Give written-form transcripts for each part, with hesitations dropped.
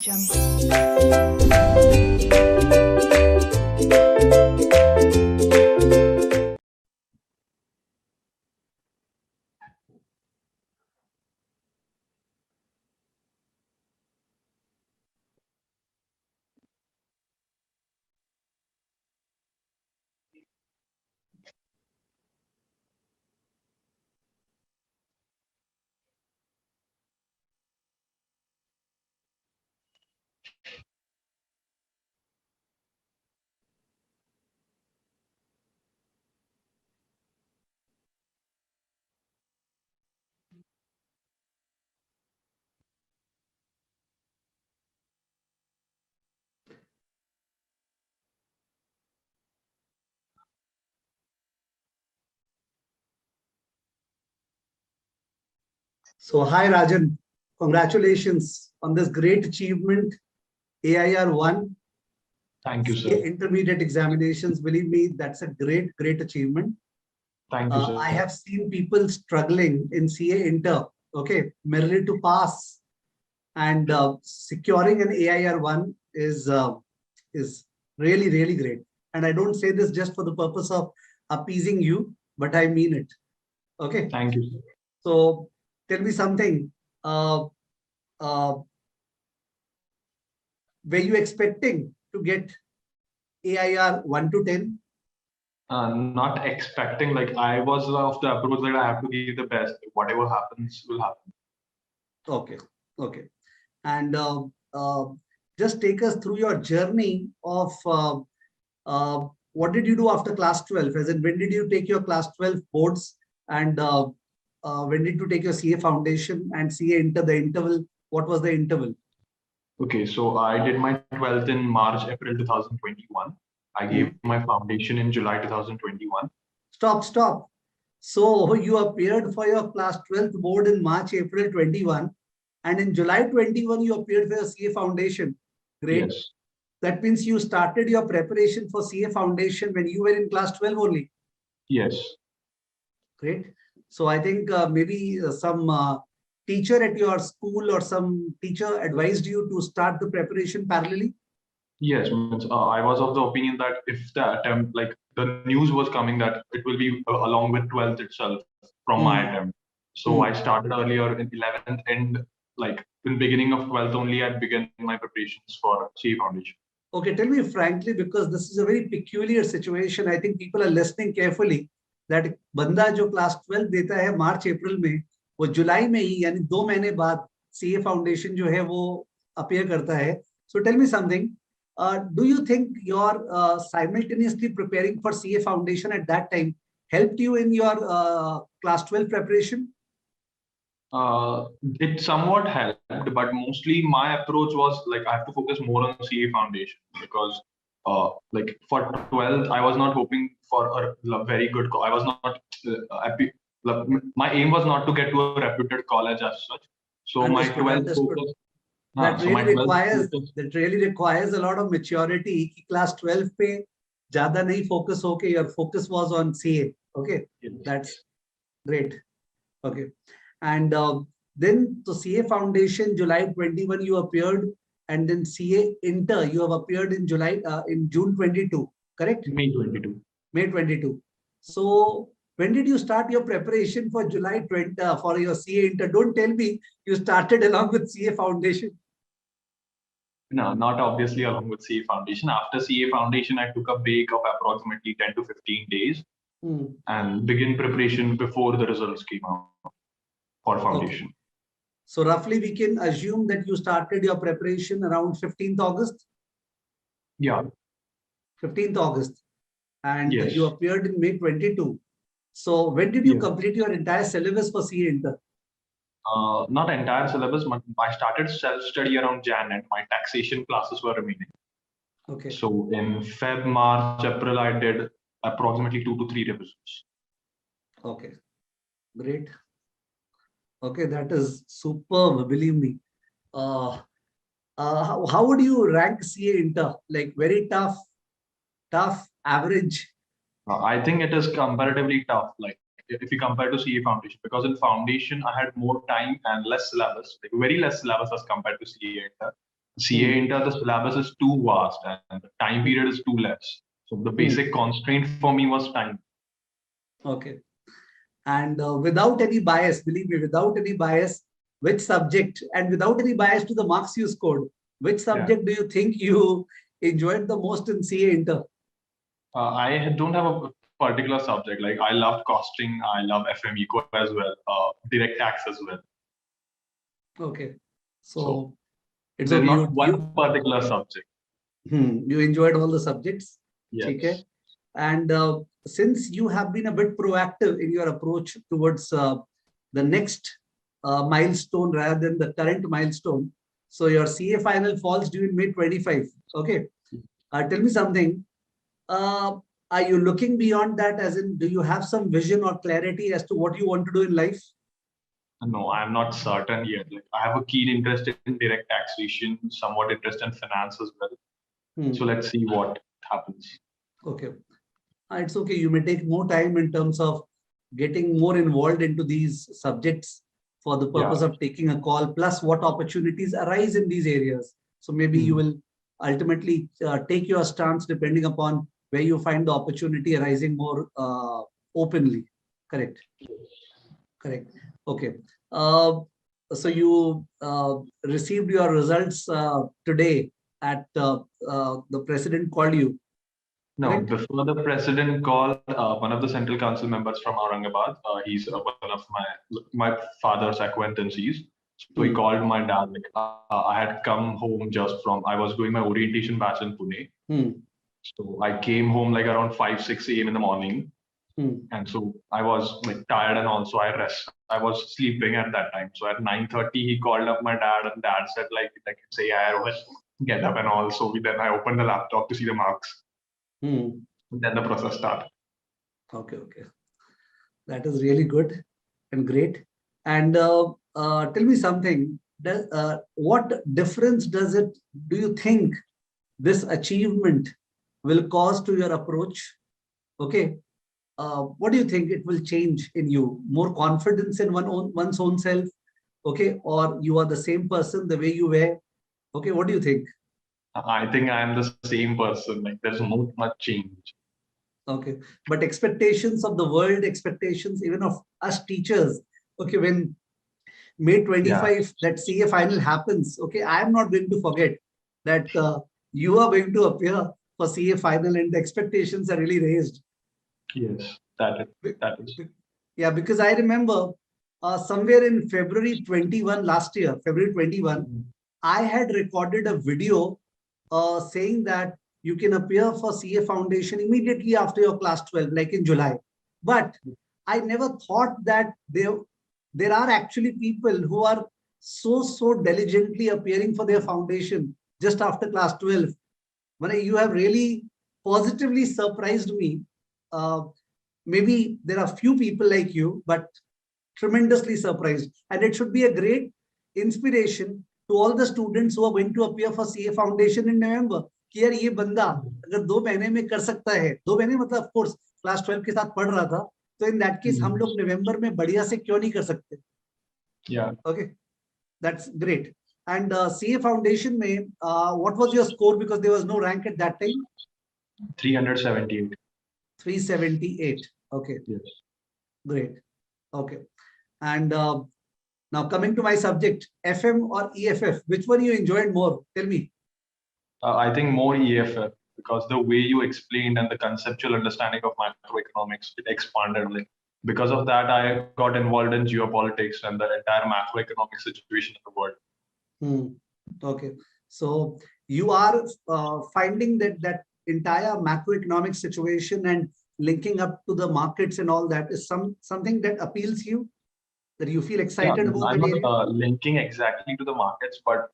So, hi Rajan, congratulations on this great achievement, AIR 1. Thank you, sir. Intermediate examinations, believe me, that's a great achievement. Thank you, sir. I have seen people struggling in CA Inter, okay, merely to pass, and securing an AIR 1 is really great. And I don't say this just for the purpose of appeasing you, but I mean it. Okay. Thank you, sir. So tell me something. Were you expecting to get AIR 1 to 10? Not expecting, like I was of the approach that I have to give the best. Whatever happens will happen. Okay. And just take us through your journey of what did you do after class 12? As in, when did you take your class 12 boards, and when did you take your CA foundation and CA Inter, the interval? What was the interval? Okay, so I did my 12th in March, April 2021. I gave my foundation in July 2021. Stop. So you appeared for your class 12th board in March, April 21, and in July 21, you appeared for your CA foundation. Great. Yes. That means you started your preparation for CA foundation when you were in class 12 only. Yes. Great. So I think maybe some teacher at your school or some teacher advised you to start the preparation parallelly? Yes, I was of the opinion that if the attempt, like the news was coming that it will be along with 12th itself from my attempt. So I started earlier in 11th, and like in beginning of 12th only I began my preparations for CA foundation. Okay, tell me frankly, because this is a very peculiar situation. I think people are listening carefully. That बंदा जो class 12 देता है मार्च अप्रैल में, वो जुलाई में ही यानी 2 महीने बाद CA फाउंडेशन जो है वो अपीयर करता है. So tell me something. Do you think your simultaneously preparing for CA foundation at that time helped you in your class 12 preparation? It somewhat helped, but mostly my approach was like I have to focus more on CA foundation, because like for 12th I was not hoping for a very good. I was not my aim was not to get to a reputed college as such. So Understood, my 12th focus. That really requires a lot of maturity. कि class 12 पे ज़्यादा नहीं focus होके your focus was on CA. Okay, yes. That's great. Okay, and then to CA foundation July 21 you appeared, and then CA Inter you have appeared in June 22. Correct? May 22. May 22. So when did you start your preparation for July 20 for your CA Inter? Don't tell me you started along with CA foundation. No, not obviously along with CA foundation. After CA foundation, I took a break of approximately 10 to 15 days and begin preparation before the results came out for foundation. Okay. So roughly we can assume that you started your preparation around 15th August? Yeah. 15th August. And yes. You appeared in May 22. So when did you complete your entire syllabus for CA Inter? Not entire syllabus. I started self-study around Jan, and my taxation classes were remaining. Okay. So in Feb, March, April, I did approximately 2 to 3 revisions. Okay, great. Okay, that is superb, believe me. How would you rank CA Inter? Like very tough, average? I think it is comparatively tough. Like if you compare to CA foundation, because in foundation I had more time and less syllabus, like very less syllabus as compared to CA Inter. CA Inter, the syllabus is too vast and the time period is too less. So the basic constraint for me was time. Okay. And without any bias, believe me, without any bias, which subject, and without any bias to the marks you scored, which subject do you think you enjoyed the most in CA Inter? I don't have a particular subject. Like I loved costing, I love FM Eco as well, direct tax as well. Okay. So it's there's okay. not one particular subject. You enjoyed all the subjects. Yes. Okay. And since you have been a bit proactive in your approach towards the next milestone rather than the current milestone, so your CA final falls due in May 25. Okay. Tell me something. Are you looking beyond that? As in, do you have some vision or clarity as to what you want to do in life? No, I'm not certain yet. Like I have a keen interest in direct taxation, somewhat interest in finance as well. So let's see what happens. Okay. It's okay. You may take more time in terms of getting more involved into these subjects for the purpose of taking a call, plus what opportunities arise in these areas. So maybe you will ultimately take your stance depending upon where you find the opportunity arising more openly. Correct. Correct. Okay. So you received your results today at the president called you. No, Correct? Before the president called, one of the central council members from Aurangabad, he's one of my father's acquaintances. So he called my dad. Like, I had come home I was doing my orientation batch in Pune. So I came home like around 5, 6 a.m. in the morning. And so I was like tired and also I was sleeping at that time. So at 9:30, he called up my dad and dad said like say, I was get up and all. So then I opened the laptop to see the marks. Then the process started. Okay. That is really good and great. And tell me something. What difference do you think this achievement will cause to your approach? Okay. What do you think it will change in you? More confidence in one's own self? Okay. Or you are the same person the way you were? Okay. What do you think? I think I'm the same person. Like there's not much change. Okay. But expectations of the world, expectations even of us teachers. Okay. When May 25, that CA final happens. Okay. I am not going to forget that you are going to appear for CA final and the expectations are really raised. Yes, that is. Yeah, because I remember somewhere in February 21 last year, February 21, I had recorded a video saying that you can appear for CA Foundation immediately after your class 12, like in July. But I never thought that there are actually people who are so diligently appearing for their foundation just after class 12. You have really positively surprised me. Maybe there are few people like you, but tremendously surprised. And it should be a great inspiration to all the students who are going to appear for CA Foundation in November. कि यार ये बंदा अगर 2 महीने में कर सकता है, 2 महीने मतलब ऑफ कोर्स क्लास 12 के साथ पढ़ रहा था, तो इन दैट केस हम लोग नवंबर में बढ़िया से क्यों नहीं कर सकते? Yeah. Okay, that's great. And CA Foundation में what was your score, because there was no rank at that time? 378. 378. Okay. Yes. Great. Okay. And now coming to my subject, FM or EFF, which one you enjoyed more? Tell me. I think more EFF, because the way you explained and the conceptual understanding of macroeconomics, it expanded. Like because of that, I got involved in geopolitics and the entire macroeconomic situation in the world. Okay. So you are finding that entire macroeconomic situation and linking up to the markets and all that is something that appeals you, that you feel excited about? I'm not linking exactly to the markets, but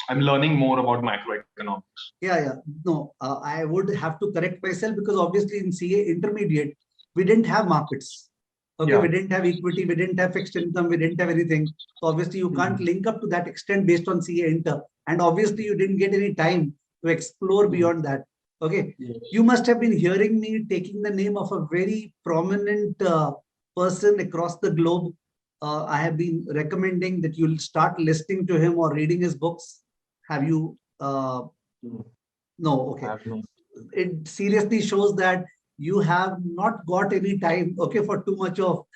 I'm learning more about macroeconomics. Yeah. No, I would have to correct myself, because obviously in CA intermediate, we didn't have markets. Okay, we didn't have equity, we didn't have fixed income, we didn't have anything. So obviously you can't link up to that extent based on CA Inter. And obviously you didn't get any time to explore beyond that. Okay, you must have been hearing me taking the name of a very prominent person across the globe. I have been recommending that you'll start listening to him or reading his books. Have you No, okay. It seriously shows that you have not got any time, okay, for too much of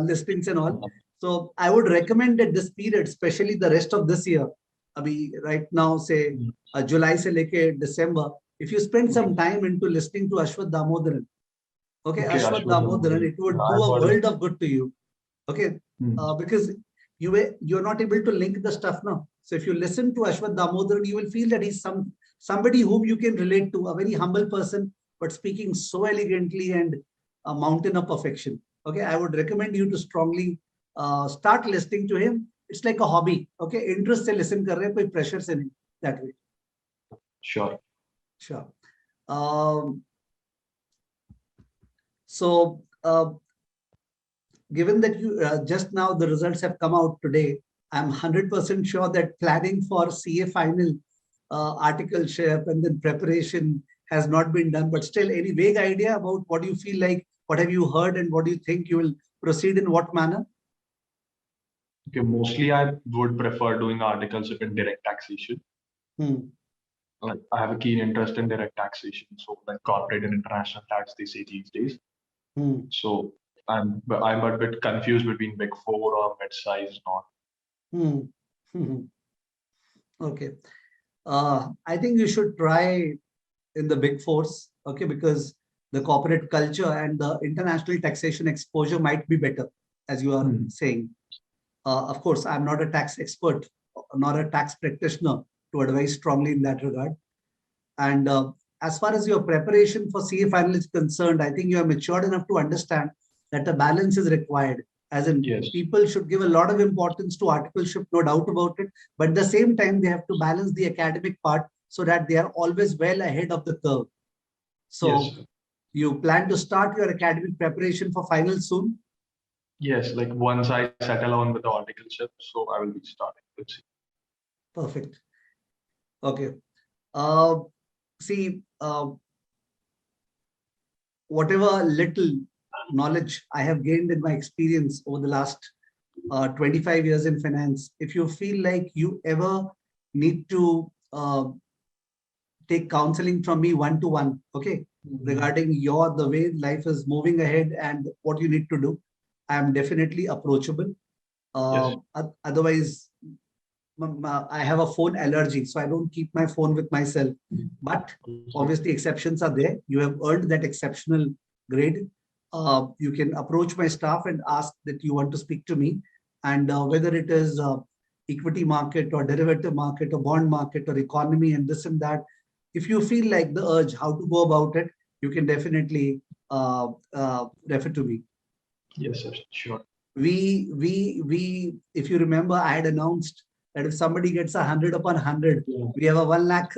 listings and all. So I would recommend at this period, especially the rest of this year, abhi right now, say July se leke December, if you spend some time into listening to Ashwath Damodaran, okay, Ashwath Damodaran, it would do a world of good to you, okay, because you're not able to link the stuff now. So if you listen to Ashwath Damodaran, you will feel that he's somebody whom you can relate to, a very humble person, but speaking so elegantly and a mountain of perfection. Okay, I would recommend you to strongly start listening to him. It's like a hobby. Okay, interest se listen kar rahe, koi pressure se nahi, that way. Sure. Sure. So, given that you just now the results have come out today, I'm 100% sure that planning for CA final articleship and then preparation has not been done, but still any vague idea about what do you feel like, what have you heard and what do you think you will proceed in what manner? Okay, mostly I would prefer doing articleship in direct taxation. Like I have a keen interest in direct taxation, so like corporate and international tax they say these days. So I'm a bit confused between Big Four or mid-size not. Okay. I think you should try in the Big Fours, okay, because the corporate culture and the international taxation exposure might be better, as you are saying. Of course, I'm not a tax expert, nor a tax practitioner to advise strongly in that regard. And as far as your preparation for CA final is concerned, I think you are matured enough to understand that the balance is required. As in, people should give a lot of importance to articleship, no doubt about it. But at the same time, they have to balance the academic part so that they are always well ahead of the curve. So you plan to start your academic preparation for final soon? Yes, like once I settle on with the articleship, so I will be starting. Let's see. Perfect. Okay. See, whatever little knowledge I have gained in my experience over the last 25 years in finance, if you feel like you ever need to take counseling from me one-to-one, okay, regarding the way life is moving ahead and what you need to do, I am definitely approachable. Otherwise, I have a phone allergy, so I don't keep my phone with myself. But obviously, exceptions are there. You have earned that exceptional grade. You can approach my staff and ask that you want to speak to me. And whether it is equity market or derivative market or bond market or economy and this and that, if you feel like the urge how to go about it, you can definitely refer to me. Yes, sir. Sure. If you remember, I had announced that if somebody gets 100 upon 100, we have a 1 lakh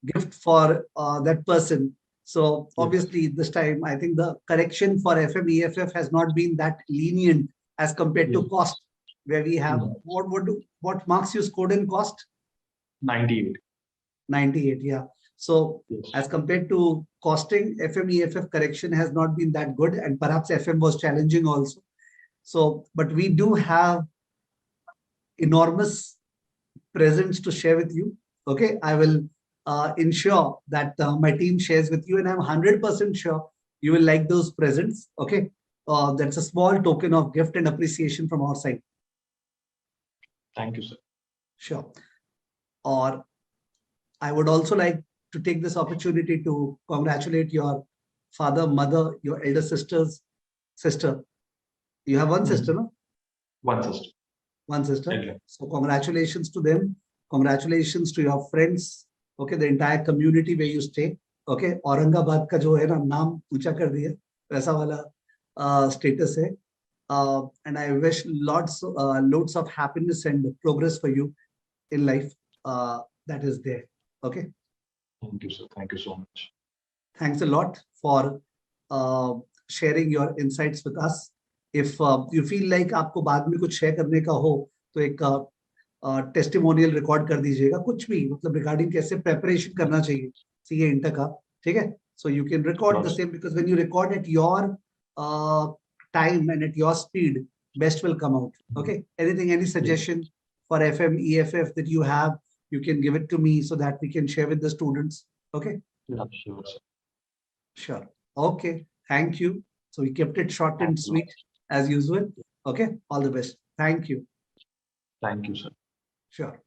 gift for that person. So obviously this time, I think the correction for FM-EFF has not been that lenient as compared to cost, where we have, what marks you scored in cost? 98. 98, yeah. So as compared to costing, FM-EFF correction has not been that good, and perhaps FM was challenging also. So, but we do have enormous presents to share with you. Okay, I will ensure that my team shares with you, and I'm 100% sure you will like those presents. Okay, that's a small token of gift and appreciation from our side. Thank you, sir. Sure. Or I would also like to take this opportunity to congratulate your father, mother, your elder sister. You have one sister, no? One sister. One sister. Okay. So congratulations to them. Congratulations to your friends. Okay, the entire community where you stay. Okay, Aurangabad का जो है ना नाम ऊंचा कर दिया वैसा वाला status है. And I wish loads of happiness and progress for you in life. That is there. Okay. Thank you, sir. Thank you so much. Thanks a lot for sharing your insights with us. If you feel like आपको बाद में कुछ share करने का हो तो एक testimonial record कर दीजिएगा कुछ भी मतलब regarding कैसे preparation करना चाहिए CA इंटर का ठीक है so you can record the same because when you record at your time and at your speed best will come out. Okay, anything, any suggestion for FM EFF that you have you can give it to me so that we can share with the students. Okay. Yeah, sure, sir. Sure. Okay. Thank you. So we kept it short and sweet as usual. Okay. All the best. Thank you. Thank you, sir. Sure.